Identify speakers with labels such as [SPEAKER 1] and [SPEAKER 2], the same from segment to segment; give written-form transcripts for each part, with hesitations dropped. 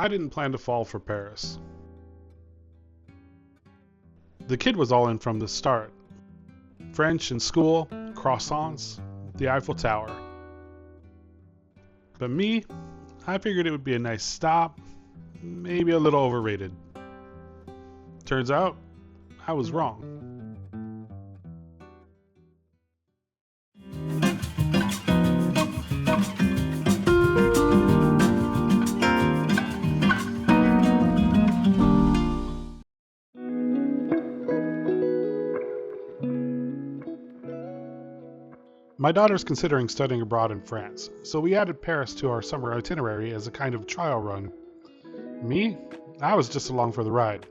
[SPEAKER 1] I didn't plan to fall for Paris. The kid was all in from the start. French in school, croissants, the Eiffel Tower. But me, I figured it would be a nice stop, maybe a little overrated. Turns out, I was wrong. My daughter's considering studying abroad in France, so we added Paris to our summer itinerary as a kind of trial run. Me? I was just along for the ride.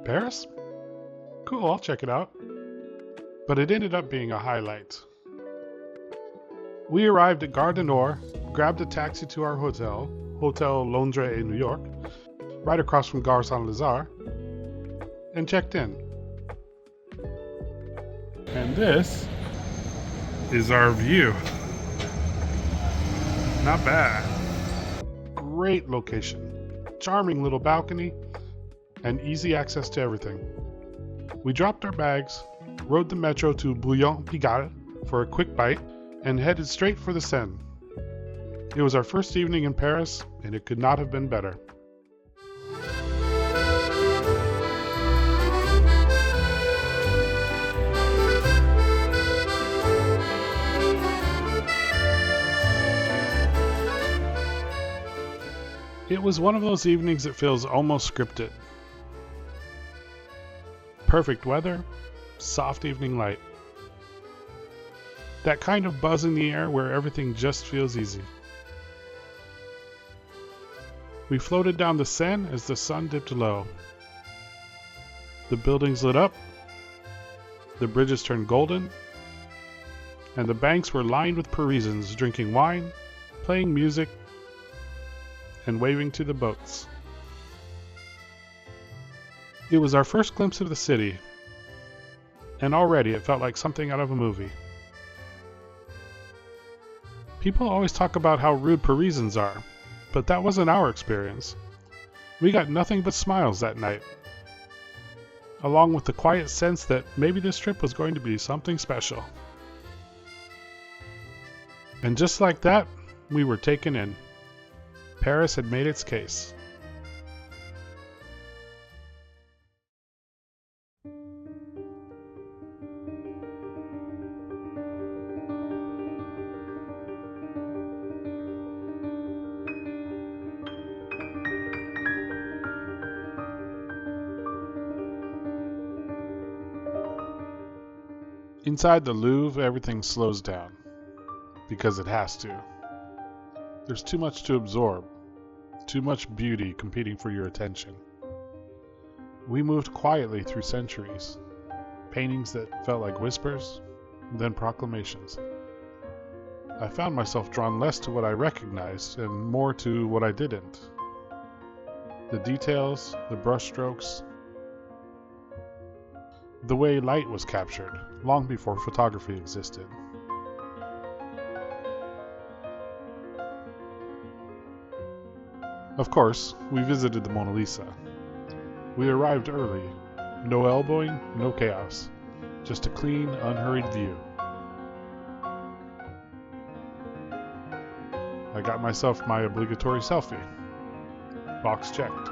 [SPEAKER 1] Paris? Cool, I'll check it out. But it ended up being a highlight. We arrived at Gare du Nord, grabbed a taxi to our hotel, Hotel Londres in New York, right across from Gare Saint-Lazare, and checked in. And this is our view. Not bad. Great location, charming little balcony, and easy access to everything. We dropped our bags, rode the metro to Bouillon-Pigalle for a quick bite, and headed straight for the Seine. It was our first evening in Paris, and it could not have been better. It was one of those evenings that feels almost scripted. Perfect weather, soft evening light. That kind of buzz in the air where everything just feels easy. We floated down the Seine as the sun dipped low. The buildings lit up, the bridges turned golden, and the banks were lined with Parisians drinking wine, playing music, and waving to the boats. It was our first glimpse of the city, and already it felt like something out of a movie. People always talk about how rude Parisians are, but that wasn't our experience. We got nothing but smiles that night, along with the quiet sense that maybe this trip was going to be something special. And just like that, we were taken in. Paris had made its case. Inside the Louvre, everything slows down, because it has to. There's too much to absorb, too much beauty competing for your attention. We moved quietly through centuries, paintings that felt like whispers, then proclamations. I found myself drawn less to what I recognized and more to what I didn't. The details, the brushstrokes, the way light was captured, long before photography existed. Of course, we visited the Mona Lisa. We arrived early. No elbowing, no chaos. Just a clean, unhurried view. I got myself my obligatory selfie. Box checked.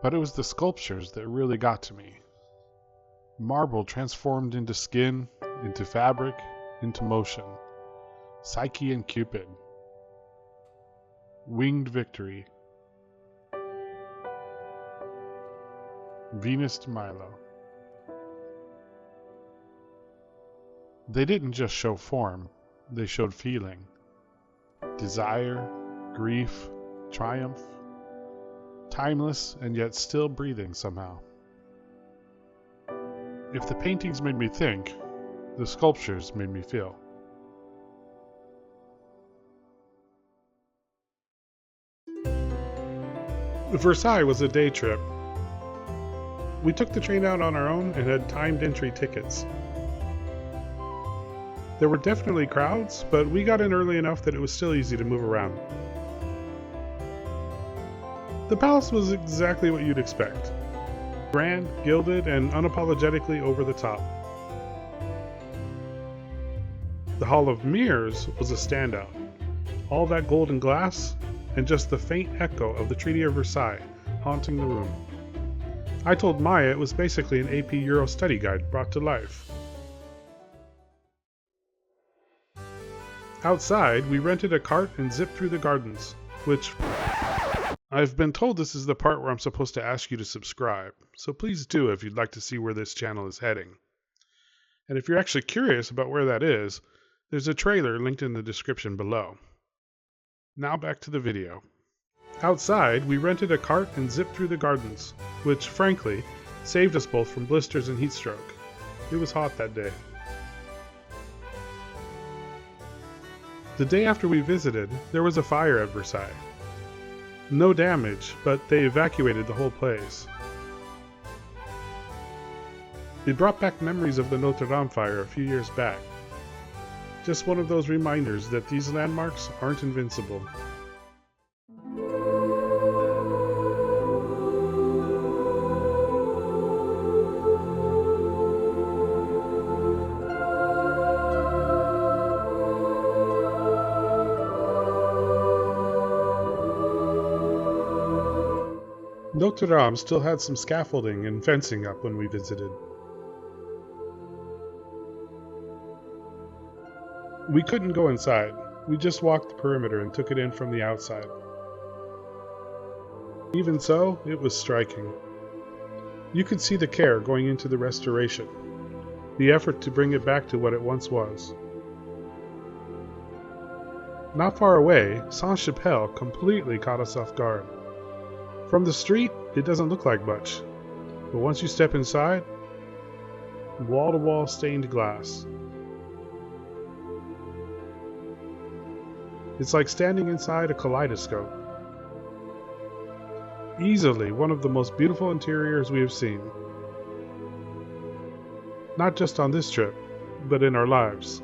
[SPEAKER 1] But it was the sculptures that really got to me. Marble transformed into skin, into fabric, into motion. Psyche and Cupid. Winged Victory. Venus to Milo. They didn't just show form, they showed feeling. Desire, grief, triumph. Timeless and yet still breathing somehow. If the paintings made me think, the sculptures made me feel. Versailles was a day trip. We took the train out on our own and had timed entry tickets. There were definitely crowds, but we got in early enough that it was still easy to move around. The palace was exactly what you'd expect. Grand, gilded, and unapologetically over the top. The Hall of Mirrors was a standout. All that golden glass, and just the faint echo of the Treaty of Versailles haunting the room. I told Maya it was basically an AP Euro study guide brought to life. Outside, we rented a cart and zipped through the gardens, which... I've been told this is the part where I'm supposed to ask you to subscribe, so please do if you'd like to see where this channel is heading. And if you're actually curious about where that is, there's a trailer linked in the description below. Now back to the video. Outside, we rented a cart and zipped through the gardens, which, frankly, saved us both from blisters and heat stroke. It was hot that day. The day after we visited, there was a fire at Versailles. No damage, but they evacuated the whole place. It brought back memories of the Notre Dame fire a few years back. Just one of those reminders that these landmarks aren't invincible. Notre Dame still had some scaffolding and fencing up when we visited. We couldn't go inside. We just walked the perimeter and took it in from the outside. Even so, it was striking. You could see the care going into the restoration, the effort to bring it back to what it once was. Not far away, Sainte-Chapelle completely caught us off guard. From the street, it doesn't look like much, but once you step inside, wall-to-wall stained glass. It's like standing inside a kaleidoscope. Easily one of the most beautiful interiors we have seen. Not just on this trip, but in our lives.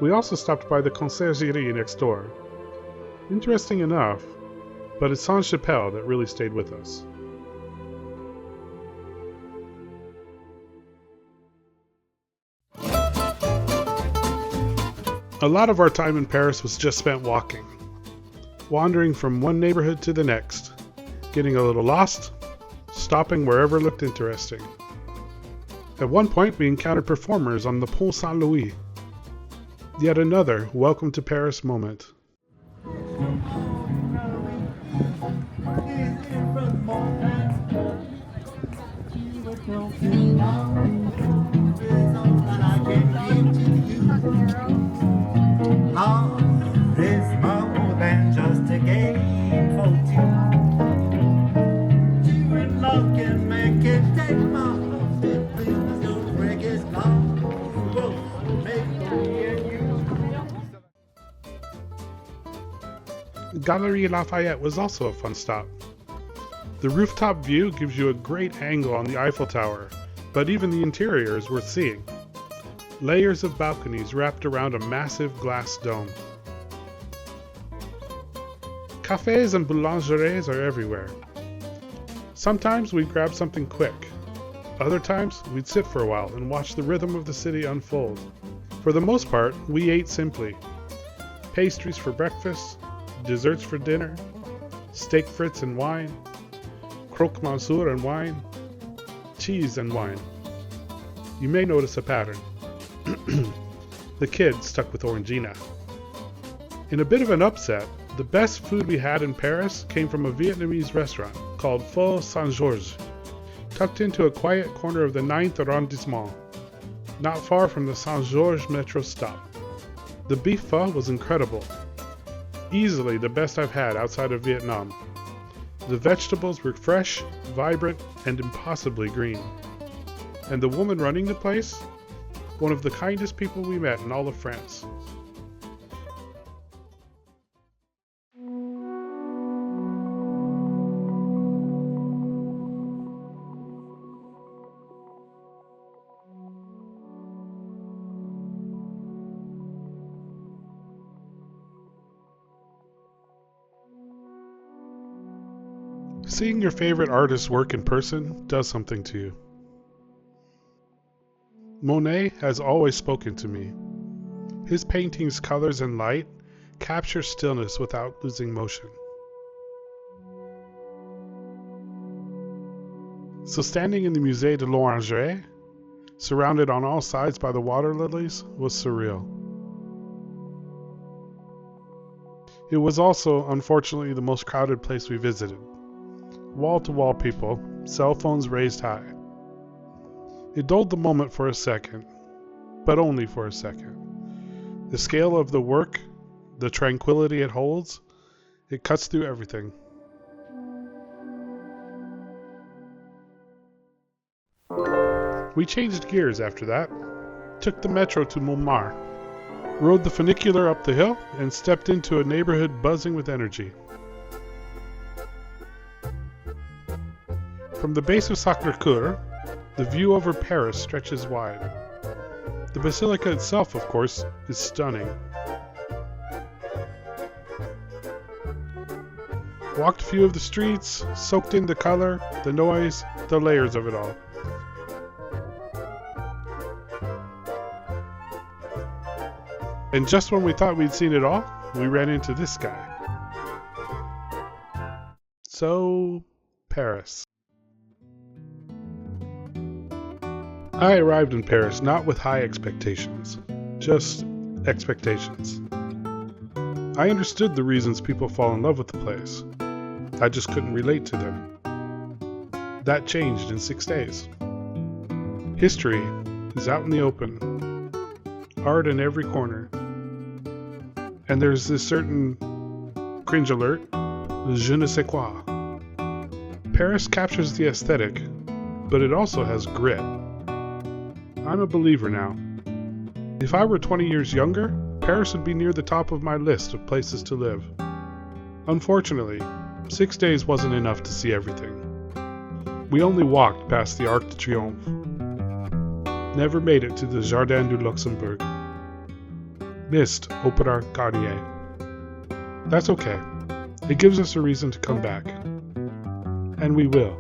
[SPEAKER 1] We also stopped by the conciergerie next door. Interesting enough, but it's Sainte-Chapelle that really stayed with us. A lot of our time in Paris was just spent walking, wandering from one neighborhood to the next, getting a little lost, stopping wherever looked interesting. At one point we encountered performers on the Pont Saint-Louis. Yet another welcome to Paris moment. Galerie Lafayette was also a fun stop. The rooftop view gives you a great angle on the Eiffel Tower, but even the interior is worth seeing. Layers of balconies wrapped around a massive glass dome. Cafes and boulangeries are everywhere. Sometimes we'd grab something quick. Other times we'd sit for a while and watch the rhythm of the city unfold. For the most part, we ate simply. Pastries for breakfast, desserts for dinner, steak frites and wine, croque monsieur and wine, cheese and wine. You may notice a pattern. The kid stuck with Orangina. In a bit of an upset, the best food we had in Paris came from a Vietnamese restaurant called Pho Sainte-Georges, tucked into a quiet corner of the 9th arrondissement, not far from the Sainte-Georges metro stop. The beef pho was incredible. Easily the best I've had outside of Vietnam. The vegetables were fresh, vibrant, and impossibly green. And the woman running the place? One of the kindest people we met in all of France. Seeing your favorite artist's work in person does something to you. Monet has always spoken to me. His paintings' colors and light capture stillness without losing motion. So standing in the Musée de l'Orangerie, surrounded on all sides by the water lilies, was surreal. It was also, unfortunately, the most crowded place we visited. Wall-to-wall people, cell phones raised high. It dulled the moment for a second, but only for a second. The scale of the work, the tranquility it holds, it cuts through everything. We changed gears after that, took the metro to Montmartre, rode the funicular up the hill, and stepped into a neighborhood buzzing with energy. From the base of Sacré-Cœur, the view over Paris stretches wide. The basilica itself, of course, is stunning. Walked a few of the streets, soaked in the color, the noise, the layers of it all. And just when we thought we'd seen it all, we ran into this guy. So, Paris. I arrived in Paris not with high expectations, just expectations. I understood the reasons people fall in love with the place. I just couldn't relate to them. That changed in 6 days. History is out in the open. Art in every corner. And there's this certain cringe alert, je ne sais quoi. Paris captures the aesthetic, but it also has grit. I'm a believer now. If I were 20 years younger, Paris would be near the top of my list of places to live. Unfortunately, 6 days wasn't enough to see everything. We only walked past the Arc de Triomphe. Never made it to the Jardin du Luxembourg. Missed Opéra Garnier. That's okay. It gives us a reason to come back. And we will.